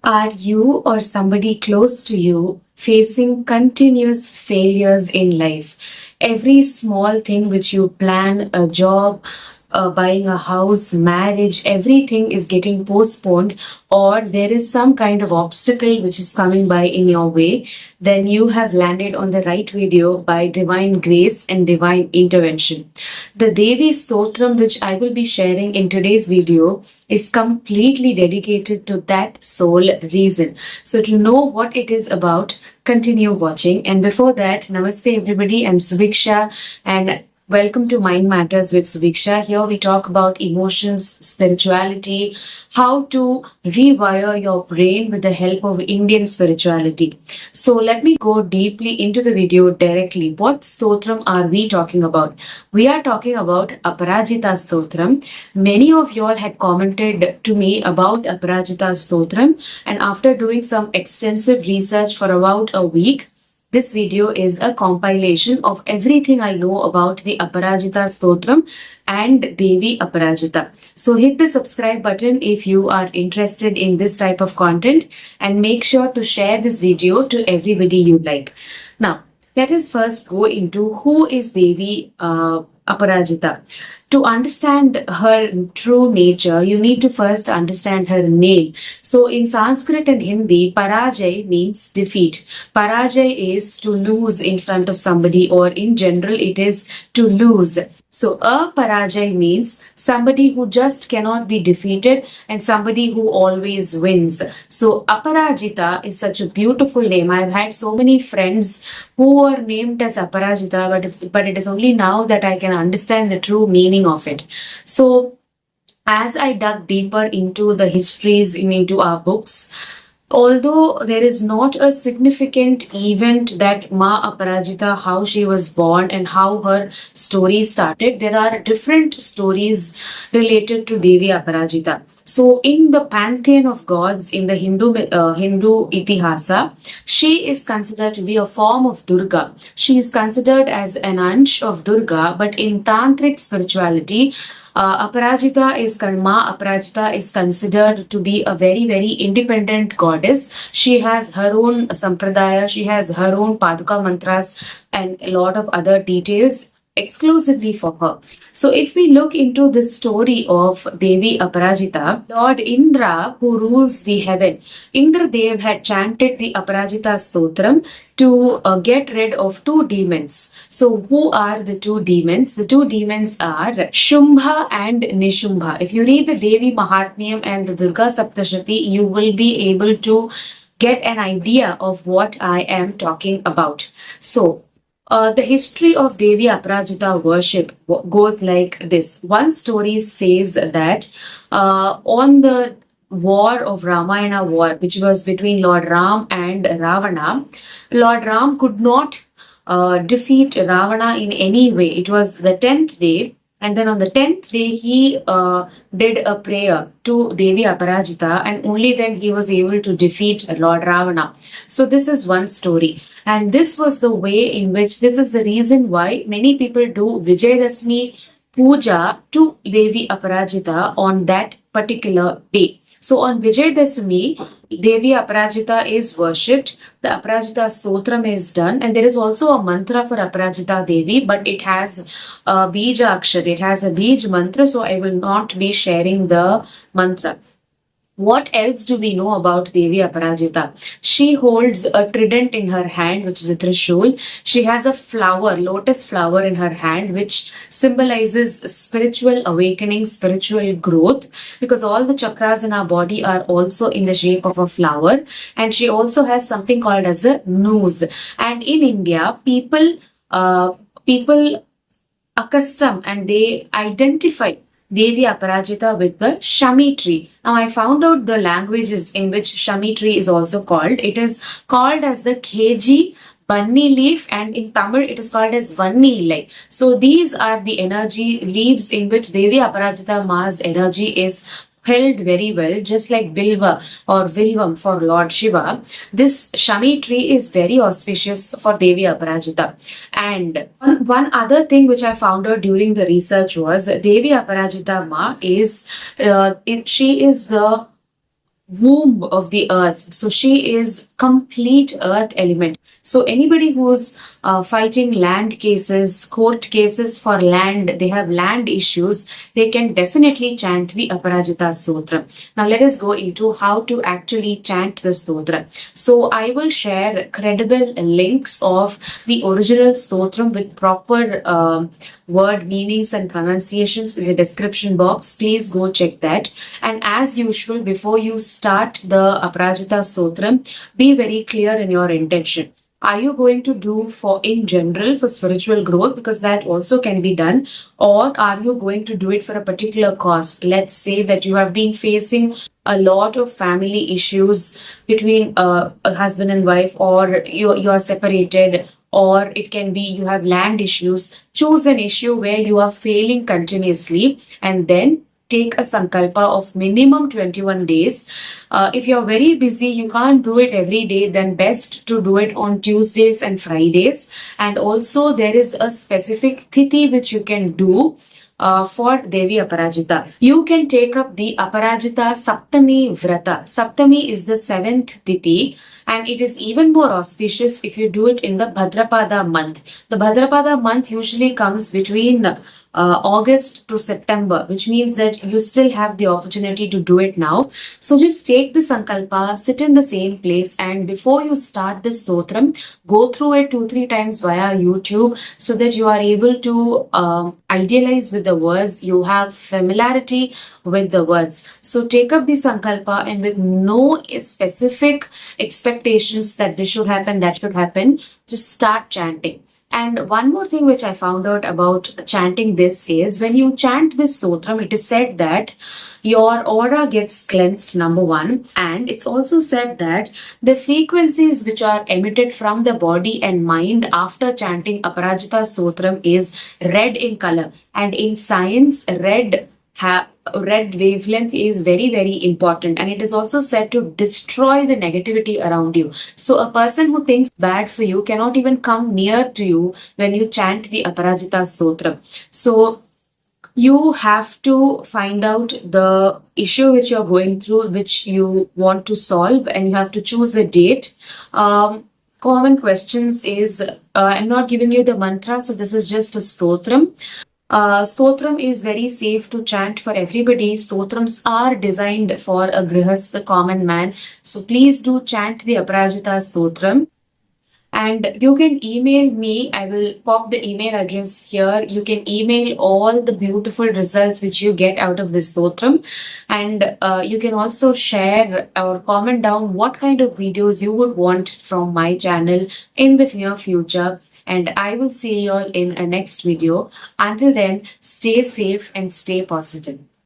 Are you or somebody close to you facing continuous failures in life? Every small thing which you plan, a job, buying a house, marriage, everything is getting postponed, or there is some kind of obstacle which is coming by in your way, then you have landed on the right video by divine grace and divine intervention. The Devi Stotram, which I will be sharing in today's video, is completely dedicated to that sole reason. So to know what it is about, continue watching. And before that, namaste everybody. I'm Suviksha and welcome to Mind Matters with Suviksha. Here we talk about emotions, spirituality, how to rewire your brain with the help of Indian spirituality. So let me go deeply into the video directly. What stotram are we talking about? We are talking about Aparajita stotram. Many of y'all had commented to me about Aparajita stotram, and after doing some extensive research for about a week, this video is a compilation of everything I know about the Aparajita Stotram and Devi Aparajita. So hit the subscribe button if you are interested in this type of content, and make sure to share this video to everybody you like. Now, let us first go into who is Devi Aparajita. To understand her true nature, you need to first understand her name. So in Sanskrit and Hindi, Parajay means defeat. Parajay is to lose in front of somebody, or in general it is to lose. So Aparajay means somebody who just cannot be defeated and somebody who always wins. So Aparajita is such a beautiful name. I've had so many friends who are named as Aparajita, but it is only now that I can understand the true meaning of it. So as I dug deeper into the histories into our books, although there is not a significant event that Ma Aparajita, how she was born and how her story started, there are different stories related to Devi Aparajita. So in the pantheon of gods in the Hindu Itihasa, she is considered to be a form of Durga. She is considered as an ansh of Durga, but in Tantric spirituality, Ma Aparajita is considered to be a very, very independent goddess. She has her own sampradaya, she has her own paduka mantras and a lot of other details exclusively for her. So if we look into the story of Devi Aparajita, Lord Indra, who rules the heaven, Indra Dev had chanted the Aparajita Stotram to get rid of two demons. So who are the two demons? The two demons are Shumbha and Nishumbha. If you read the Devi Mahatmyam and the Durga Saptashati, you will be able to get an idea of what I am talking about. So the history of Devi Aparajita worship goes like this. One story says that on the war of Ramayana war, which was between Lord Ram and Ravana, Lord Ram could not defeat Ravana in any way. It was the 10th day, and then on the 10th day, he did a prayer to Devi Aparajita, and only then he was able to defeat Lord Ravana. So this is one story. And this was the way in which, this is the reason why many people do Vijayadashmi puja to Devi Aparajita on that particular day. So on Vijayadashmi, Devi Aparajita is worshipped, the Aparajita Stotram is done, and there is also a mantra for Aparajita Devi, but it has a bija akshar, it has a bij mantra, so I will not be sharing the mantra. What else do we know about Devi Aparajita? She holds a trident in her hand, which is a trishul. She has a flower, lotus flower in her hand, which symbolizes spiritual awakening, spiritual growth, because all the chakras in our body are also in the shape of a flower. And she also has something called as a noose. And in India, people accustom and they identify Devi Aparajita with the Shami tree. Now I found out the languages in which Shami tree is also called. It is called as the Keji Banni leaf, and in Tamil it is called as Vanni Ilai. So these are the energy leaves in which Devi Aparajita Ma's energy is held very well, just like Bilva or Vilvam for Lord Shiva. This Shami tree is very auspicious for Devi Aparajita. And one other thing which I found out during the research was Devi Aparajita Ma is, she is the womb of the earth. So she is complete earth element. So anybody who's fighting land cases, court cases for land, they have land issues, they can definitely chant the Aparajita Stotram. Now let us go into how to actually chant the Stotra. So I will share credible links of the original Stotram with proper word meanings and pronunciations in the description box. Please go check that. And as usual, before you start the Aparajita Stotram, be very clear in your intention. Are you going to do for in general for spiritual growth, because that also can be done, or are you going to do it for a particular cause? Let's say that you have been facing a lot of family issues between a husband and wife, or you're separated, or it can be you have land issues. Choose an issue where you are failing continuously, and then take a sankalpa of minimum 21 days. If you're very busy, you can't do it every day, then best to do it on Tuesdays and Fridays. And also there is a specific tithi which you can do for Devi Aparajita. You can take up the Aparajita Saptami Vrata. Saptami is the seventh tithi, and it is even more auspicious if you do it in the Bhadrapada month. The Bhadrapada month usually comes between August to September, which means that you still have the opportunity to do it now. So just take the sankalpa, sit in the same place, and before you start the stotram, go through it 2-3 times via YouTube so that you are able to idealize with the words, you have familiarity with the words. So take up the sankalpa, and with no specific expectations that this should happen, that should happen, just start chanting. And one more thing which I found out about chanting this is, when you chant this stotram, it is said that your aura gets cleansed, number one. And it's also said that the frequencies which are emitted from the body and mind after chanting Aparajita Stotram is red in color. And in science, red wavelength is very, very important, and it is also said to destroy the negativity around you. So a person who thinks bad for you cannot even come near to you when you chant the Aparajita Stotram. So you have to find out the issue which you're going through, which you want to solve, and you have to choose a date. Common questions is, I'm not giving you the mantra, so this is just a stotram. Stotram is very safe to chant for everybody. Stotrams are designed for a grihast, the common man. So please do chant the Aparajita Stotram. And you can email me. I will pop the email address here. You can email all the beautiful results which you get out of this stotram. And you can also share or comment down what kind of videos you would want from my channel in the near future. And I will see you all in a next video. Until then, stay safe and stay positive.